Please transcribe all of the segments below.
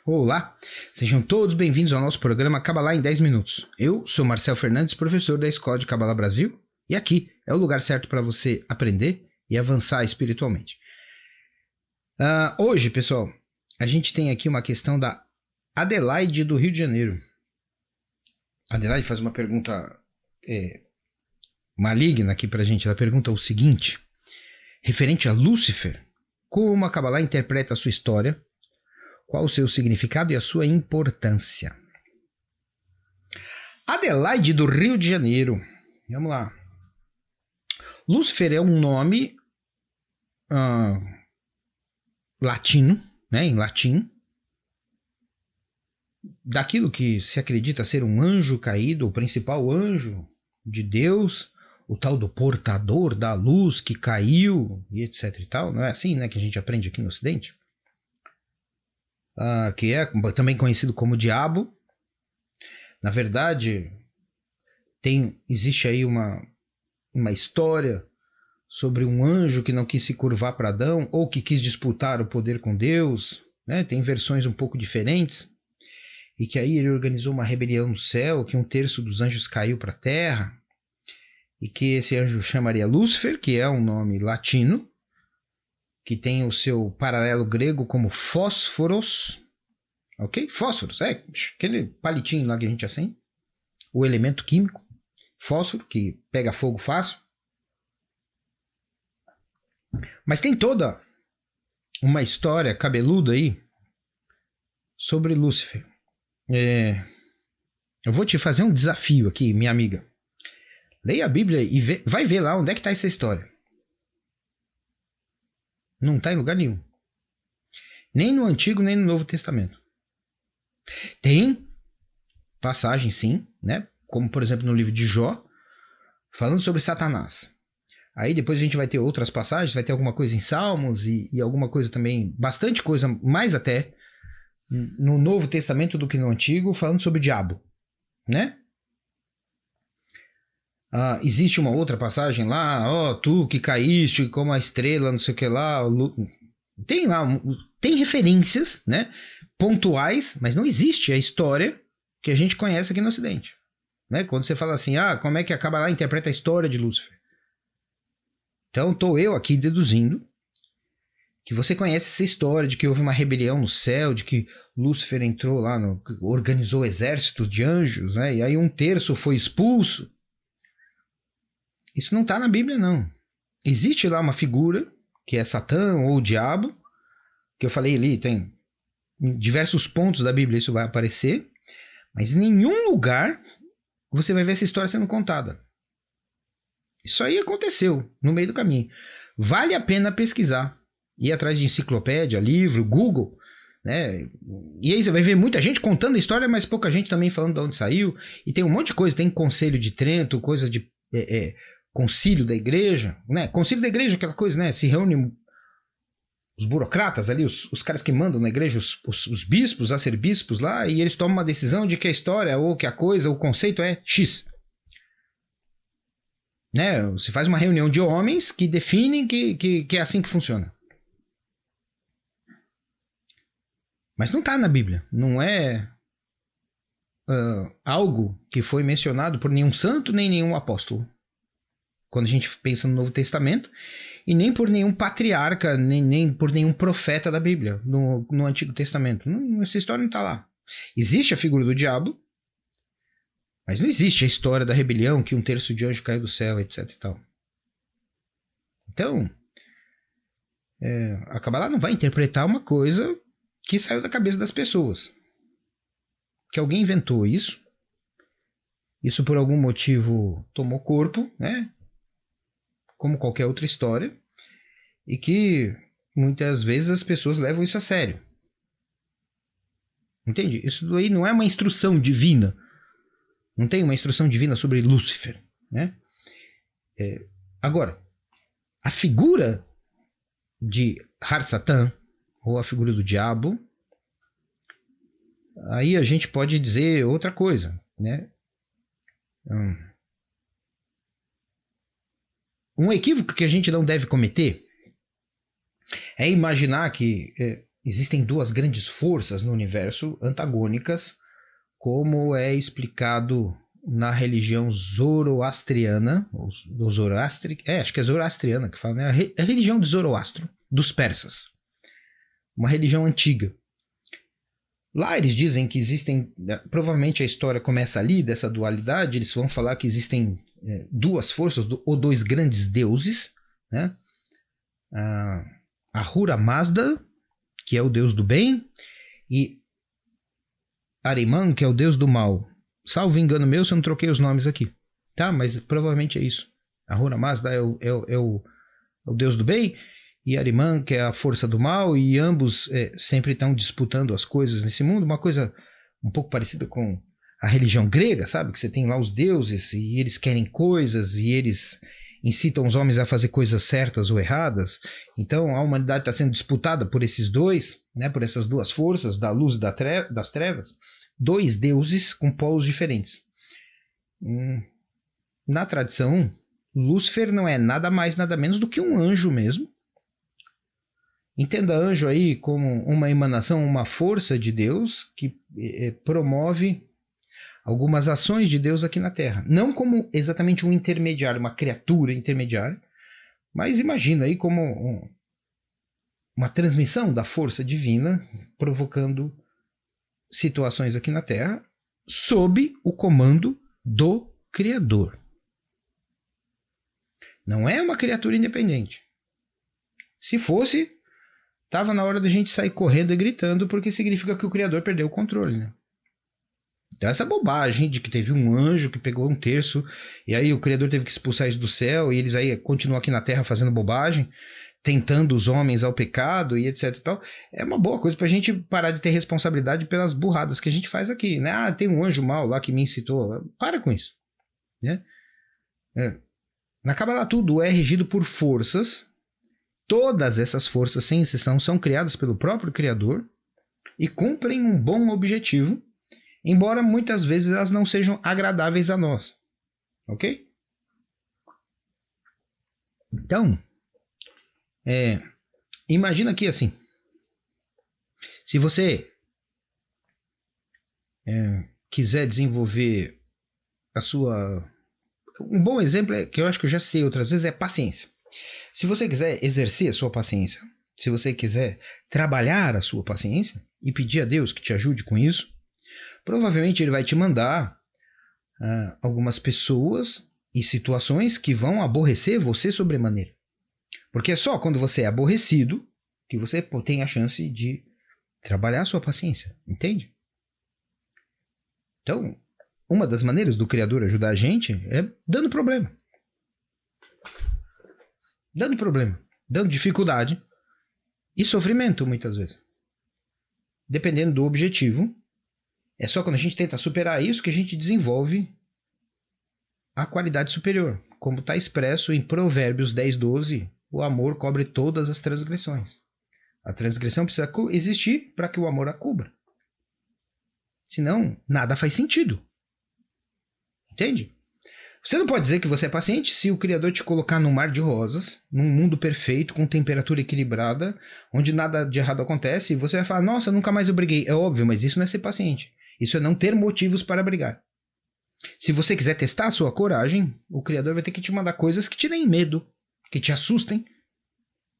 Olá, sejam todos bem-vindos ao nosso programa Cabalá em 10 Minutos. Eu sou Marcel Fernandes, professor da Escola de Cabalá Brasil, e aqui é o lugar certo para você aprender e avançar espiritualmente. Hoje, pessoal, a gente tem aqui uma questão da Adelaide do Rio de Janeiro. Adelaide faz uma pergunta maligna aqui para a gente. Ela pergunta o seguinte, referente a Lúcifer, como a Cabalá interpreta a sua história, qual o seu significado e a sua importância. Adelaide do Rio de Janeiro. Vamos lá. Lúcifer é um nome latino, né, em latim, daquilo que se acredita ser um anjo caído, o principal anjo de Deus, o tal do portador da luz que caiu e etc e tal. Não é assim, né, que a gente aprende aqui no Ocidente? Que é também conhecido como diabo. Na verdade, existe aí uma história sobre um anjo que não quis se curvar para Adão, ou que quis disputar o poder com Deus, né? Tem versões um pouco diferentes, e que aí ele organizou uma rebelião no céu, que 1/3 dos anjos caiu para a terra, e que esse anjo chamaria Lúcifer, que é um nome latino, que tem o seu paralelo grego como fósforos, ok? Fósforos, aquele palitinho lá que a gente acende, o elemento químico, fósforo, que pega fogo fácil. Mas tem toda uma história cabeluda aí sobre Lúcifer. Eu vou te fazer um desafio aqui, minha amiga. Leia a Bíblia e vai ver lá onde é que está essa história. Não está em lugar nenhum. Nem no Antigo, nem no Novo Testamento. Tem passagem, sim, né? Como, por exemplo, no livro de Jó, falando sobre Satanás. Aí depois a gente vai ter outras passagens, vai ter alguma coisa em Salmos e alguma coisa também, bastante coisa, mais até, no Novo Testamento do que no Antigo, falando sobre o diabo, né? Existe uma outra passagem lá, tu que caíste como a estrela, não sei o que lá. Tem lá, tem referências, né, pontuais, mas não existe a história que a gente conhece aqui no Ocidente. Né? Quando você fala assim, como é que a Cabalá interpreta a história de Lúcifer? Então estou eu aqui deduzindo que você conhece essa história de que houve uma rebelião no céu, de que Lúcifer entrou lá, organizou o exército de anjos, né? E aí 1/3 foi expulso. Isso não está na Bíblia, não. Existe lá uma figura, que é Satã ou o diabo, que eu falei ali, tem em diversos pontos da Bíblia isso vai aparecer, mas em nenhum lugar você vai ver essa história sendo contada. Isso aí aconteceu no meio do caminho. Vale a pena pesquisar, ir atrás de enciclopédia, livro, Google, né? E aí você vai ver muita gente contando a história, mas pouca gente também falando de onde saiu. E tem um monte de coisa, tem Conselho de Trento, coisa de concílio da igreja, né? Concílio da igreja, aquela coisa, né? Se reúne os burocratas ali, os caras que mandam na igreja, os bispos, arcebispos lá, e eles tomam uma decisão de que a história, ou que a coisa, o conceito é X. Né? Você faz uma reunião de homens que definem que é assim que funciona. Mas não está na Bíblia. Não é algo que foi mencionado por nenhum santo nem nenhum apóstolo. Quando a gente pensa no Novo Testamento, e nem por nenhum patriarca, nem por nenhum profeta da Bíblia, no Antigo Testamento. Essa história não está lá. Existe a figura do diabo, mas não existe a história da rebelião, que 1/3 de anjo caiu do céu, etc e tal. Então, a Cabalá não vai interpretar uma coisa que saiu da cabeça das pessoas. Que alguém inventou isso. Isso por algum motivo tomou corpo, né? Como qualquer outra história. E que muitas vezes as pessoas levam isso a sério. Entende? Isso aí não é uma instrução divina. Não tem uma instrução divina sobre Lúcifer, né? Agora, a figura de Har-Satã, ou a figura do diabo, aí a gente pode dizer outra coisa, né? Um equívoco que a gente não deve cometer é imaginar que existem duas grandes forças no universo antagônicas, como é explicado na religião zoroastriana, do acho que é zoroastriana que fala, né? A religião de Zoroastro, dos persas. Uma religião antiga. Lá eles dizem que existem, provavelmente a história começa ali, dessa dualidade, eles vão falar que existem duas forças, ou dois grandes deuses, né? Ahura Mazda, que é o deus do bem, e Ahriman, que é o deus do mal. Salvo engano meu, se eu não troquei os nomes aqui. Tá? Mas provavelmente é isso. Ahura Mazda é o deus do bem, e Ahriman, que é a força do mal, e ambos sempre estão disputando as coisas nesse mundo. Uma coisa um pouco parecida com a religião grega, sabe? Que você tem lá os deuses, e eles querem coisas, e eles incitam os homens a fazer coisas certas ou erradas. Então a humanidade está sendo disputada por esses dois, né? Por essas duas forças, da luz e das trevas. Dois deuses com polos diferentes. Na tradição, Lúcifer não é nada mais, nada menos do que um anjo mesmo. Entenda anjo aí como uma emanação, uma força de Deus que promove algumas ações de Deus aqui na Terra. Não como exatamente um intermediário, uma criatura intermediária, mas imagina aí como uma transmissão da força divina provocando situações aqui na Terra sob o comando do Criador. Não é uma criatura independente. Se fosse, estava na hora da gente sair correndo e gritando, porque significa que o Criador perdeu o controle, né? Então essa bobagem de que teve um anjo que pegou um terço e aí o Criador teve que expulsar isso do céu e eles aí continuam aqui na Terra fazendo bobagem, tentando os homens ao pecado e etc e tal, é uma boa coisa pra gente parar de ter responsabilidade pelas burradas que a gente faz aqui, né? Ah, tem um anjo mau lá que me incitou. Para com isso, né? Na Kabbalah tudo é regido por forças. Todas essas forças, sem exceção, são criadas pelo próprio Criador e cumprem um bom objetivo, embora muitas vezes elas não sejam agradáveis a nós. Ok? Então, imagina aqui assim, se você quiser desenvolver a sua... Um bom exemplo, que eu acho que eu já citei outras vezes, é paciência. Se você quiser exercer a sua paciência, se você quiser trabalhar a sua paciência e pedir a Deus que te ajude com isso, provavelmente Ele vai te mandar algumas pessoas e situações que vão aborrecer você sobremaneira. Porque é só quando você é aborrecido que você tem a chance de trabalhar a sua paciência, entende? Então, uma das maneiras do Criador ajudar a gente é dando problema. Dando problema, dando dificuldade e sofrimento muitas vezes. Dependendo do objetivo, é só quando a gente tenta superar isso que a gente desenvolve a qualidade superior. Como está expresso em Provérbios 10:12, o amor cobre todas as transgressões. A transgressão precisa existir para que o amor a cubra. Senão, nada faz sentido. Entende? Você não pode dizer que você é paciente se o Criador te colocar num mar de rosas, num mundo perfeito, com temperatura equilibrada, onde nada de errado acontece, e você vai falar, nossa, nunca mais eu briguei. É óbvio, mas isso não é ser paciente. Isso é não ter motivos para brigar. Se você quiser testar a sua coragem, o Criador vai ter que te mandar coisas que te deem medo, que te assustem.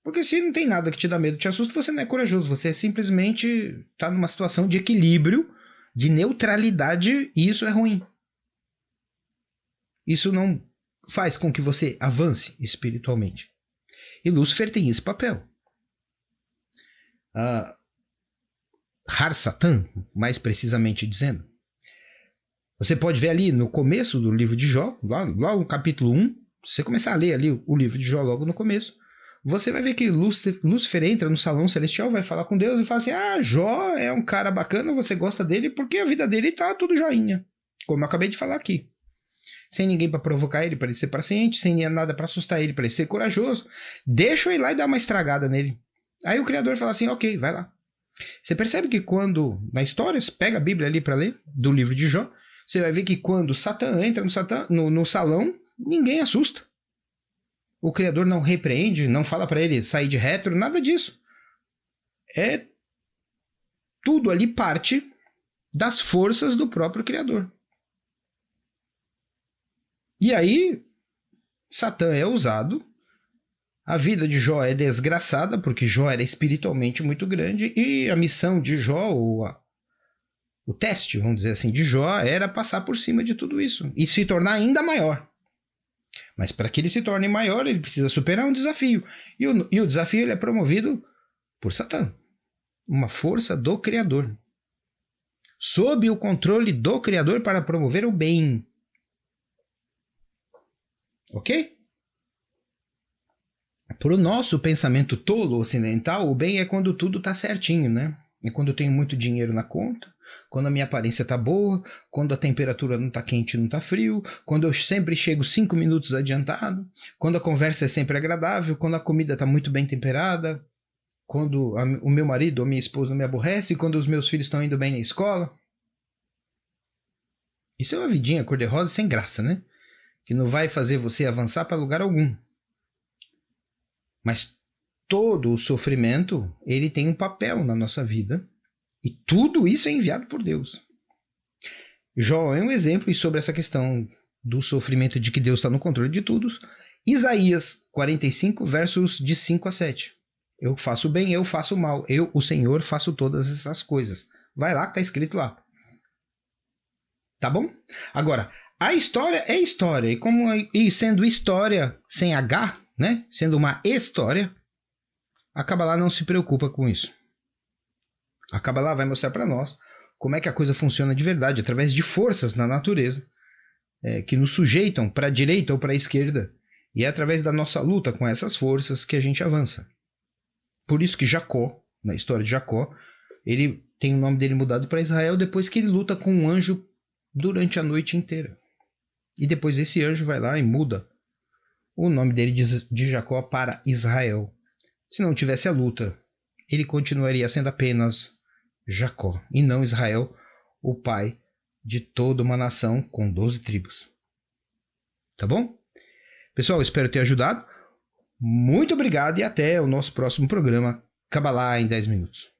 Porque se não tem nada que te dá medo, te assusta, você não é corajoso. Você simplesmente está numa situação de equilíbrio, de neutralidade, e isso é ruim. Isso não faz com que você avance espiritualmente. E Lúcifer tem esse papel. Har Satan, mais precisamente dizendo. Você pode ver ali no começo do livro de Jó, lá no capítulo 1, se você começar a ler ali o livro de Jó logo no começo, você vai ver que Lúcifer entra no salão celestial, vai falar com Deus e fala assim, Jó é um cara bacana, você gosta dele porque a vida dele tá tudo joinha. Como eu acabei de falar aqui. Sem ninguém para provocar ele, para ele ser paciente, sem nada para assustar ele, para ele ser corajoso. Deixa eu ir lá e dar uma estragada nele. Aí o Criador fala assim, ok, vai lá. Você percebe que quando, na história, você pega a Bíblia ali para ler, do livro de Jó, você vai ver que quando Satã entra no salão, ninguém assusta. O Criador não repreende, não fala para ele sair de retro, nada disso. É tudo ali parte das forças do próprio Criador. E aí, Satã é usado, a vida de Jó é desgraçada, porque Jó era espiritualmente muito grande, e a missão de Jó, o teste, vamos dizer assim, de Jó, era passar por cima de tudo isso e se tornar ainda maior. Mas para que ele se torne maior, ele precisa superar um desafio. E o desafio ele é promovido por Satã, uma força do Criador, sob o controle do Criador para promover o bem. Ok? Para o nosso pensamento tolo ocidental, o bem é quando tudo está certinho, né? É quando eu tenho muito dinheiro na conta, quando a minha aparência está boa, quando a temperatura não está quente e não está frio, quando eu sempre chego 5 minutos adiantado, quando a conversa é sempre agradável, quando a comida está muito bem temperada, quando o meu marido ou minha esposa não me aborrece, quando os meus filhos estão indo bem na escola. Isso é uma vidinha cor-de-rosa sem graça, né? Que não vai fazer você avançar para lugar algum. Mas todo o sofrimento, ele tem um papel na nossa vida. E tudo isso é enviado por Deus. Jó é um exemplo, e sobre essa questão do sofrimento de que Deus está no controle de tudo, Isaías 45, versos de 5 a 7. Eu faço o bem, eu faço o mal. Eu, o Senhor, faço todas essas coisas. Vai lá que está escrito lá. Tá bom? Agora, a história é história. E sendo história sem H, né? Sendo uma história, a Kabbalah não se preocupa com isso. A Kabbalah vai mostrar para nós como é que a coisa funciona de verdade, através de forças na natureza que nos sujeitam para a direita ou para a esquerda. E é através da nossa luta com essas forças que a gente avança. Por isso que Jacó, na história de Jacó, ele tem o nome dele mudado para Israel depois que ele luta com um anjo durante a noite inteira. E depois esse anjo vai lá e muda o nome dele de Jacó para Israel. Se não tivesse a luta, ele continuaria sendo apenas Jacó, e não Israel, o pai de toda uma nação com 12 tribos. Tá bom? Pessoal, espero ter ajudado. Muito obrigado e até o nosso próximo programa Kabbalah em 10 minutos.